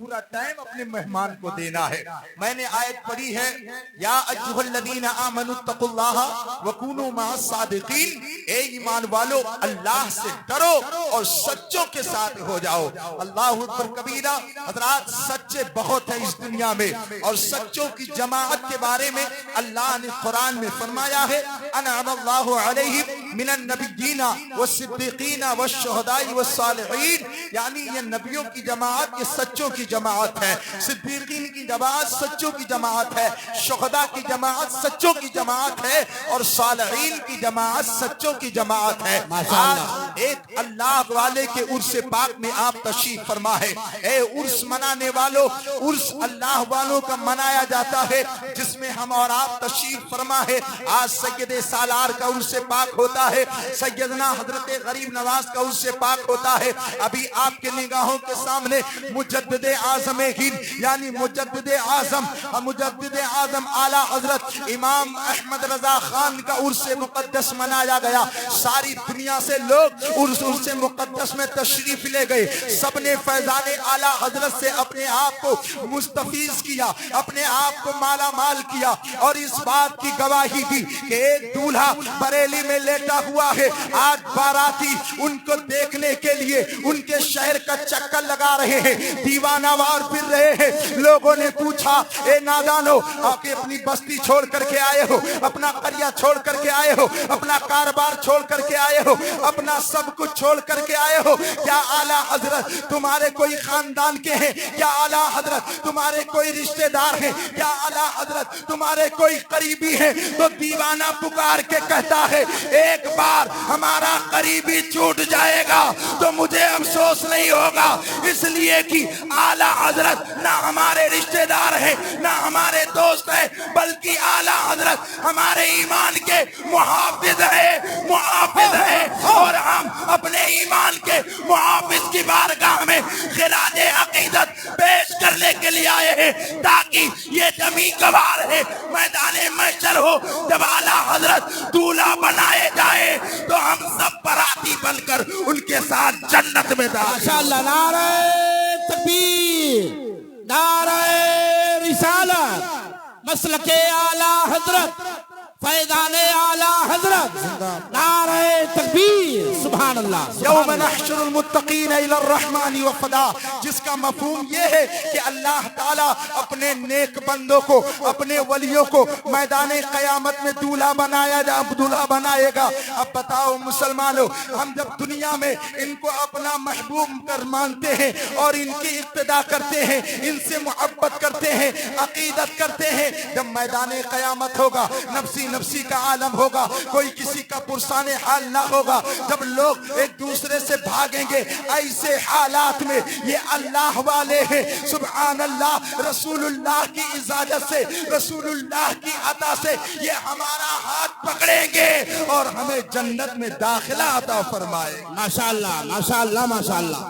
پورا ٹائم اپنے مہمان کو دینا ہے. میں نے آیت پڑھی ہے یا ایھا الذین آمنوا اتقوا اللہ وکونوا مع الصادقین. اے ایمان والو اللہ سے ڈرو اور سچوں کے ساتھ ہو جاؤ. اللہ اکبر کبیرہ. حضرات سچے بہت ہیں اس دنیا میں اور سچوں کی جماعت کے بارے میں اللہ نے قرآن میں فرمایا ہے انعم اللہ علیہم من النبیین والصدیقین والشہداء والصالحین. یعنی یہ نبیوں کی جماعت یہ سچوں کی جماعت ہے, صدیقین کی جماعت سچوں کی جماعت ہے, شہداء کی جماعت سچوں کی جماعت ہے اور صالحین کی جماعت سچوں کی جماعت ہے. آج ایک اللہ والے کے عرس پاک میں آپ تشریف فرما ہے. اے عرس منانے والوں, عرس اللہ والوں کا منایا جاتا ہے جس میں ہم اور آپ تشریف فرما ہے. آج سید سالار کا عرس پاک ہوتا ہے, سیدنا حضرت غریب نواز کا عرس پاک ہوتا ہے. ابھی آپ کے نگاہوں کے سامنے مجدد اعظم ہند یعنی مجدد اعظم اعلیٰ حضرت امام احمد رضا خان کا عرس مقدس منایا گیا. ساری دنیا سے لوگ عرس مقدس میں تشریف لے گئے. سب نے فیضان اعلیٰ حضرت سے اپنے آپ کو مستفیض کیا, اپنے آپ کو مالا مال کیا اور اس بات کی گواہی دی کہ ایک دولہا بریلی میں لیٹا ہوا ہے. آج باراتی ان کو دیکھنے کے لیے ان کے شہر کا چکر لگا رہے ہیں, دیوانہ وار پھر رہے ہیں. لوگوں نے پوچھا اے نادانو آپ اپنی بستی چھوڑ کر کے آئے ہو, اپنا قریہ چھوڑ کر کے آئے ہو, اپنا کاروبار چھوڑ کر کے آئے ہو, اپنا سب کچھ چھوڑ کر کے آئے ہو, کیا اعلیٰ حضرت تمہارے کوئی خاندان کے ہیں, کیا اعلیٰ حضرت تمہارے کوئی رشتہ دار ہیں, کیا اعلیٰ حضرت تمہارے کوئی قریبی ہیں؟ تو دیوانہ پکار کے کہتا ہے ایک بار ہمارا قریبی چھوٹ جائے گا تو مجھے افسوس نہیں ہوگا, اس لیے کہ اعلیٰ حضرت نہ ہمارے رشتہ دار ہیں نہ ہمارے دوست ہیں, بلکہ اعلیٰ حضرت ہمارے ایمان کے محافظ ہیں اور ہم اپنے ایمان کے محافظ کی بارگاہ میں خراج عقیدت پیش کرنے کے لیے آئے ہیں تاکہ یہ زمین گوار ہے میدان محشر ہو. جب اعلیٰ حضرت دولہا بنائے جائے تو ہم سب براتی بن کر ان کے ساتھ جنت میں داخل. ماشاءاللہ. نعرہ تکبیر, نعرہ رسالت, مسلک اعلیٰ حضرت, فیضان اعلیٰ حضرت, نعرہ تکبیر. سبحان اللہ. یوم نحشر المتقین الی الرحمن وفدا, جس کا مفہوم یہ ہے کہ اللہ تعالیٰ اپنے نیک بندوں کو اپنے ولیوں کو میدان قیامت میں دولہا بنائے گا. اب بتاؤ مسلمانوں, ہم جب دنیا میں ان کو اپنا محبوب کر مانتے ہیں اور ان کی اقتدا کرتے ہیں, ان سے محبت کرتے ہیں, عقیدت کرتے ہیں, جب میدان قیامت ہوگا نفسی نفسی کا عالم ہوگا, کوئی کسی کا پرسان حال نہ ہوگا, جب لوگ ایک دوسرے سے بھاگیں گے, ایسے حالات میں یہ اللہ والے ہیں سبحان اللہ, رسول اللہ کی اجازت سے, رسول اللہ کی عطا سے یہ ہمارا ہاتھ پکڑیں گے اور ہمیں جنت میں داخلہ عطا فرمائے. ماشاءاللہ ماشاءاللہ ماشاءاللہ.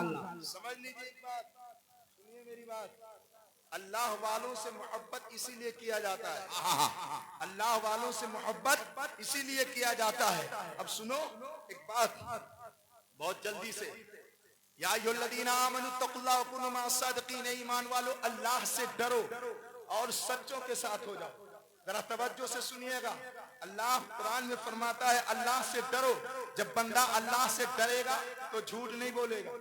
سمجھ لیجیے ایک بات, سنیے میری بات. اللہ والوں سے محبت اسی لیے کیا جاتا ہے, اللہ والوں سے محبت اسی لیے کیا جاتا ہے. اب سنو ایک بات بہت جلدی سے, یا ایھا الذین آمنوا اتقوا اللہ وکونوا مع الصادقین, ایمان والو اللہ سے ڈرو اور سچوں کے ساتھ ہو جاؤ. ذرا توجہ سے سنیے گا, اللہ قرآن میں فرماتا ہے اللہ سے ڈرو. جب بندہ اللہ سے ڈرے گا تو جھوٹ نہیں بولے گا,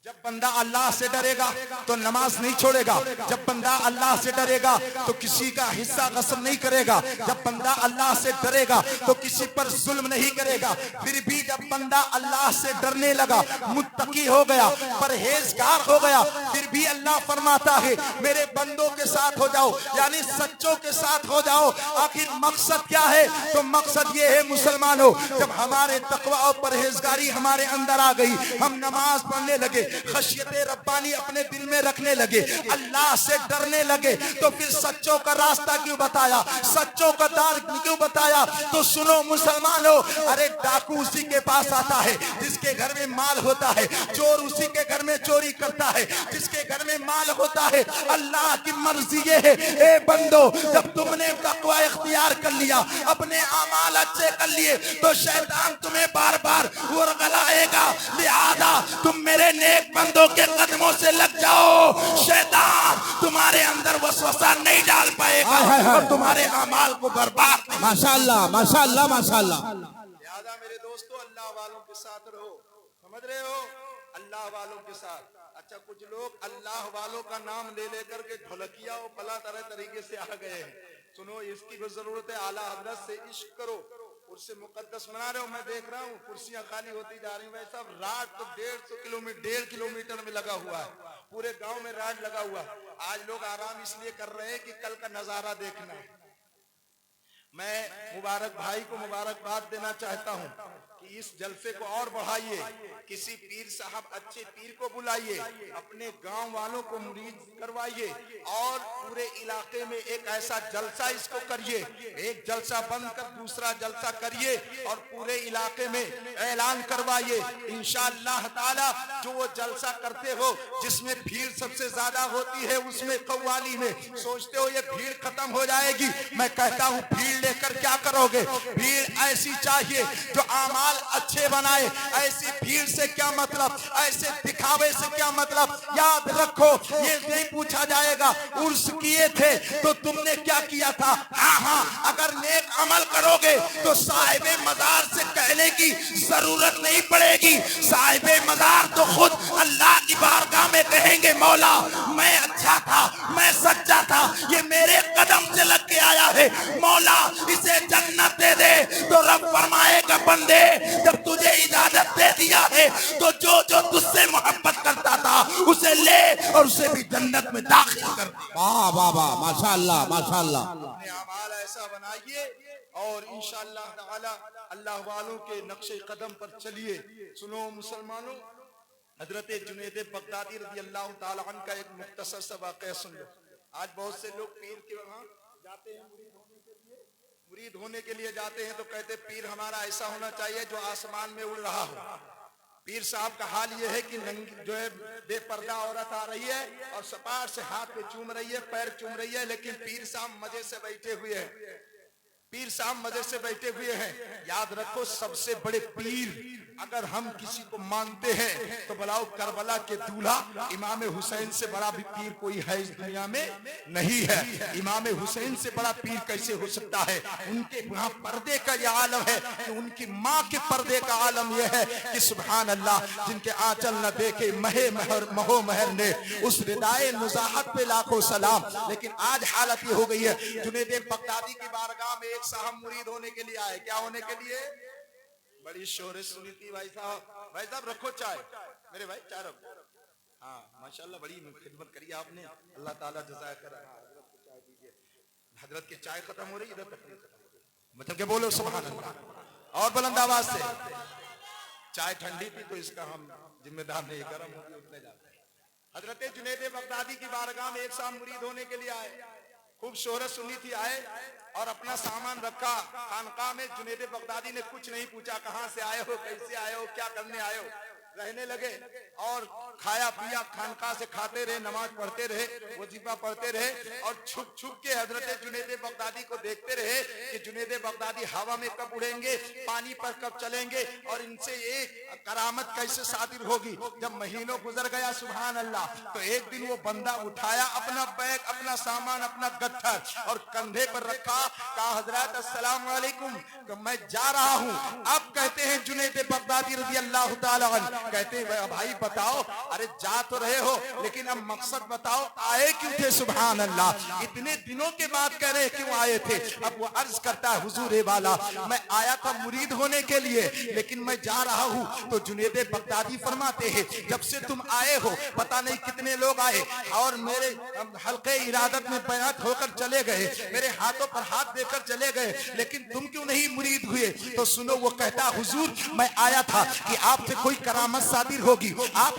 جب بندہ اللہ سے ڈرے گا تو نماز نہیں چھوڑے گا, جب بندہ اللہ سے ڈرے گا تو کسی کا حصہ غصب نہیں کرے گا, جب بندہ اللہ سے ڈرے گا تو کسی پر ظلم نہیں کرے گا. پھر بھی جب بندہ اللہ سے ڈرنے لگا, متقی ہو گیا, پرہیزگار ہو گیا, پھر بھی اللہ فرماتا ہے میرے بندوں کے ساتھ ہو جاؤ, یعنی سچوں کے ساتھ ہو جاؤ. آخر مقصد کیا ہے؟ تو مقصد یہ ہے مسلمانوں, جب ہمارے تقوی اور پرہیزگاری ہمارے اندر آ گئی, ہم نماز پڑھنے لگے, خشیت ربانی اپنے دل میں رکھنے لگے, اللہ سے ڈرنے لگے, تو پھر سچوں کا راستہ کیوں بتایا, سچوں کا دار کیوں بتایا؟ تو سنو مسلمانوں, ارے ڈاکو اسی کے پاس آتا ہے جس کے گھر میں مال ہوتا ہے, چور اسی کے گھر میں چوری کرتا ہے جس کے گھر گھر میں مال ہوتا ہے، اللہ کی مرضی یہ ہے اے بندو جب تم نے تقوی اختیار کر لیا، اپنے اعمال اچھے کر لیے، تو شیطان تمہیں بار بار ورغلائے گا، لہذا تم میرے نیک بندوں کے قدموں سے لگ جاؤ، شیطان تمہارے اندر وسوسہ نہیں ڈال پائے گا اور تمہارے اعمال کو برباد نہیں۔ ماشاءاللہ ماشاءاللہ ماشاءاللہ۔ لہذا میرے دوستو اللہ والوں کے ساتھ رہو، سمجھ رہے ہو، اللہ والوں کے ساتھ۔ اچھا کچھ لوگ اللہ والوں کا نام لے لے کر کے ڈھولکیا و پلا طرح طریقے سے آ گئے ہیں، سنو اس کی بھی ضرورت ہے، اعلیٰ حضرت سے عشق کرو، اس سے مقدس بنا رہے ہو، میں دیکھ رہا ہوں کرسیاں خالی ہوتی جا رہی ہیں، بھائی صاحب راڈ تو 1.5 کلومیٹر میں لگا ہوا ہے، پورے گاؤں میں راڈ لگا ہوا ہے، آج لوگ آرام اس لیے کر رہے ہیں کہ کل کا نظارہ دیکھنا ہے۔ میں مبارک بھائی کو مبارکباد دینا چاہتا ہوں کہ اس جلسے کو اور بڑھائیے، کسی پیر صاحب اچھے پیر کو بلائیے، اپنے گاؤں والوں کو مرید کروائیے اور پورے علاقے میں ایک ایسا جلسہ اس کو کریے، ایک جلسہ بند کر دوسرا جلسہ کریے اور پورے علاقے میں اعلان کروائیے، انشاءاللہ تعالی جو وہ جلسہ کرتے ہو جس میں بھیڑ سب سے زیادہ ہوتی ہے، اس میں قوالی میں سوچتے ہو یہ بھیڑ ختم ہو جائے گی، میں کہتا ہوں بھیڑ لے کر کیا کرو گے؟ بھیڑ ایسی چاہیے جو اعمال اچھے بنائے، ایسی بھیڑ سے کیا مطلب، ایسے دکھاوے سے کیا مطلب، یاد رکھو یہ نہیں پوچھا جائے گا عرس کیے تھے تو تم نے کیا کیا تھا، ہاں اگر نیک عمل کرو گے تو صاحب مزار سے کہنے کی ضرورت نہیں پڑے گی، صاحب مزار تو خود اللہ کی بارگاہ میں کہیں گے مولا میں اچھا تھا، میں سچا تھا، یہ میرے قدم سے لگ کے آیا ہے، مولا اسے جنت دے دے، تو رب فرمائے گا بندے جب تجھے اجازت دے دیا ہے تو جو تجھ سے محبت کرتا تھا اسے لے اور اسے بھی جنت میں داخل کر دے۔ واہ واہ واہ ماشاءاللہ ماشاءاللہ۔ اپنے اعمال ایسا بنائیے اور انشاءاللہ تعالی اللہ والوں کے نقش قدم پر چلیے۔ سنو مسلمانوں، حضرت جنید بغدادی رضی اللہ تعالی عنہ کا ایک مختصر سا واقعہ سن لو۔ آج بہت سے لوگ پیر کے وہاں جاتے ہیں مرید ہونے کے لیے جاتے ہیں تو کہتے پیر ہمارا ایسا ہونا چاہیے جو آسمان میں اڑ رہا ہو۔ پیر صاحب کا حال یہ ہے کہ جو ہے بے پردہ عورت آ رہی ہے اور سپاٹ سے ہاتھ پہ چوم رہی ہے، پیر چوم رہی ہے، لیکن پیر صاحب مزے سے بیٹھے ہوئے ہیں، پیر صاحب مزے سے بیٹھے ہوئے ہیں۔ یاد رکھو سب سے بڑے پیر اگر ہم کسی کو مانتے ہیں تو بلاؤ کربلا کے دولہا امام حسین سے بڑا بھی پیر کوئی ہے اس دنیا میں نہیں ہے۔ امام حسین سے بڑا پیر کیسے ہو سکتا ہے؟ ان کے وہاں پردے کا یہ عالم ہے کہ ان کی ماں کے پردے کا عالم یہ ہے کہ سبحان اللہ، جن کے آنچل نہ دیکھے مہو مہر نے اس ردائے نزاہت پہ لاکھوں سلام۔ لیکن آج حالت یہ ہو گئی ہے، جنید بغدادی کی بارگاہ میں ایک صاحب مرید ہونے کے لیے آئے، کیا ہونے کے لیے؟ بڑی شہرت سنی تھی بھائی صاحب رکھو چائے، میرے بھائی چائے رکھو، ہاں ماشاءاللہ بڑی خدمت کری آپ نے، اللہ تعالیٰ جزائے خیر۔ حضرت کی چائے ختم ہو رہی، ادھر تقریر ختم ہو رہی، مطلب کہ بولو سبحان اللہ اور بلند آواز سے۔ چائے ٹھنڈی تھی تو اس کا ہم ذمہ دار نہیں، گرم ہوگی اتنے جاتے ہیں۔ حضرت جنید بغدادی کی بارگاہ میں ایک صاحب مرید ہونے کے لیے آئے، خوب شہرت سنی تھی، آئے اور اپنا سامان رکھا خانقاہ میں۔ جنید بغدادی نے کچھ نہیں پوچھا، کہاں سے آئے ہو، کیسے آئے ہو، کیا کرنے آئے ہو، رہنے لگے اور کھایا پیا، خانقاہ سے کھاتے رہے، نماز پڑھتے رہے، وظیفہ پڑھتے رہے اور چھپ چھپ کے حضرت جنید بغدادی کو دیکھتے رہے کہ جنید بغدادی ہوا میں کب اڑیں گے، پانی پر کب چلیں گے اور ان سے ایک کرامت کیسے صادر ہوگی۔ جب مہینوں گزر گیا سبحان اللہ تو ایک دن وہ بندہ اٹھایا اپنا بیگ، اپنا سامان، اپنا گٹھر اور کندھے پر رکھا، کہا حضرت السلام علیکم کہ میں جا رہا ہوں۔ اب کہتے ہیں جنید بغدادی رضی اللہ تعالی عنہ، کہتے ہیں بھائی بتاؤ، ارے جا تو رہے ہو لیکن اب مقصد بتاؤ، آئے کیوں تھے؟ سبحان اللہ، اتنے دنوں کے بعد کہہ رہے کیوں آئے تھے؟ اب وہ عرض کرتا ہے حضور والا میں آیا تھا مرید ہونے کے لیے لیکن میں جا رہا ہوں۔ تو جنید بغدادی فرماتے ہیں جب سے تم آئے ہو پتہ نہیں کتنے لوگ آئے اور میرے حلقے ارادت میں بیعت ہو کر چلے گئے، میرے ہاتھوں پر ہاتھ دے کر چلے گئے، لیکن تم کیوں نہیں مرید ہوئے؟ تو سنو وہ کہتا حضور میں آیا تھا کہ آپ سے کوئی کرامت صادر ہوگی، آپ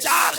4